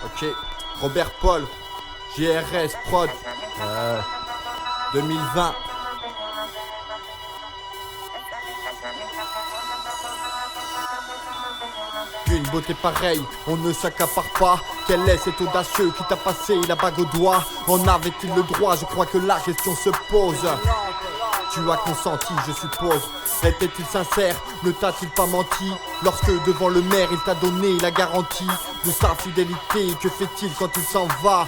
Ok, Robert Paul, GRS Prod, 2020. Une beauté pareille, on ne s'accapare pas. Quel est cet audacieux qui t'a passé la bague au doigt? En avait-il le droit? Je crois que la question se pose. Tu as consenti, je suppose. Était-il sincère? Ne t'a-t-il pas menti? Lorsque devant le maire il t'a donné la garantie de sa fidélité, que fait-il quand il s'en va?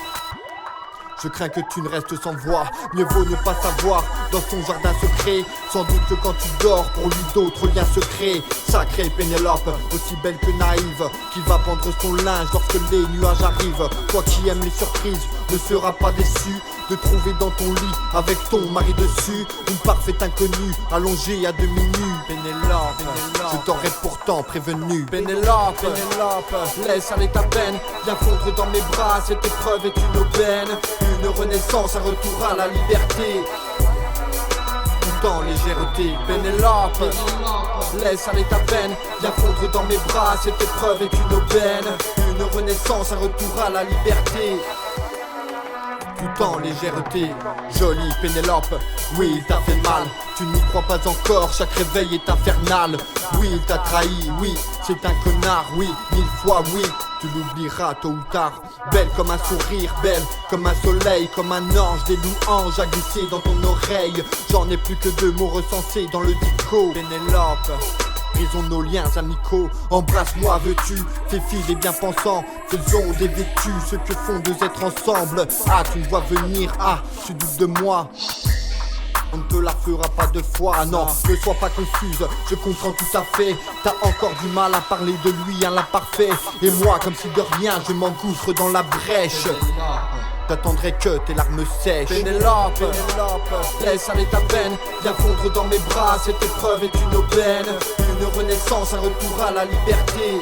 Je crains que tu ne restes sans voix. Mieux vaut ne pas savoir dans son jardin secret. Sans doute que quand tu dors, pour lui d'autres liens secrets. Sacrée Pénélope, aussi belle que naïve, qui va pendre son linge lorsque les nuages arrivent. Toi qui aimes les surprises, ne seras pas déçu de trouver dans ton lit, avec ton mari dessus, une parfaite inconnue, allongée à demi nue. Pénélope, je t'aurais pourtant prévenu. Pénélope, laisse aller ta peine, viens fondre dans mes bras, cette épreuve est une aubaine. Une renaissance, un retour à la liberté, tout en légèreté. Pénélope, laisse aller ta peine, viens fondre dans mes bras, cette épreuve est une aubaine. Une renaissance, un retour à la liberté, tout en légèreté. Jolie Pénélope, oui il t'a fait mal, tu n'y crois pas encore, chaque réveil est infernal. Oui il t'a trahi, oui c'est un connard, oui 1000 fois oui, tu l'oublieras tôt ou tard. Belle comme un sourire, belle comme un soleil, comme un ange, des louanges à glisser dans ton oreille. J'en ai plus que 2 mots recensés dans le dico. Pénélope, brisons nos liens amicaux, embrasse-moi veux-tu, fais fi des bien-pensants, faisons des vêtus, ce que font 2 êtres ensemble. Ah tu me vois venir, ah tu doutes de moi, on ne te la fera pas 2 fois, non, ne sois pas confuse, je comprends tout à fait. T'as encore du mal à parler de lui, un l'imparfait. Et moi, comme si de rien, je m'engouffre dans la brèche. T'attendrai que tes larmes sèchent. Pénélope, laisse aller ta peine, viens fondre dans mes bras, cette épreuve est une aubaine. Une renaissance, un retour à la liberté,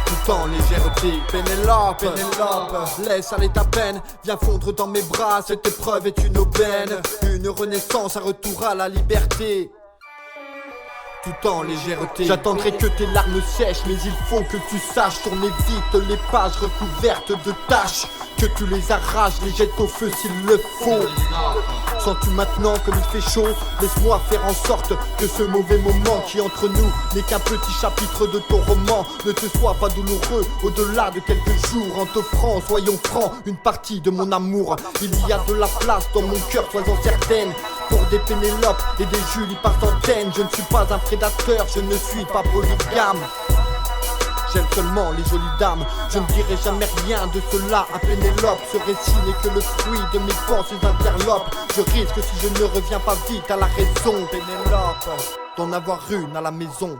tout en légèreté. Pénélope, laisse aller ta peine, viens fondre dans mes bras, cette épreuve est une aubaine. Une renaissance, un retour à la liberté, tout en légèreté. J'attendrai que tes larmes sèchent, mais il faut que tu saches tourner vite les pages recouvertes de taches, que tu les arraches, les jettes au feu s'il le faut. Sens-tu maintenant comme il fait chaud? Laisse-moi faire en sorte que ce mauvais moment qui entre nous n'est qu'un petit chapitre de ton roman ne te soit pas douloureux au-delà de quelques jours. En t'offrant, soyons francs, une partie de mon amour. Il y a de la place dans mon cœur, sois-en certaine, pour des Pénélopes et des Julie par centaines. Je ne suis pas un prédateur, je ne suis pas polygame. J'aime seulement les jolies dames, je ne dirai jamais rien de cela à Pénélope. Ce récit n'est que le fruit de mes pensées interlopes. Je risque si je ne reviens pas vite à la raison, Pénélope, d'en avoir une à la maison.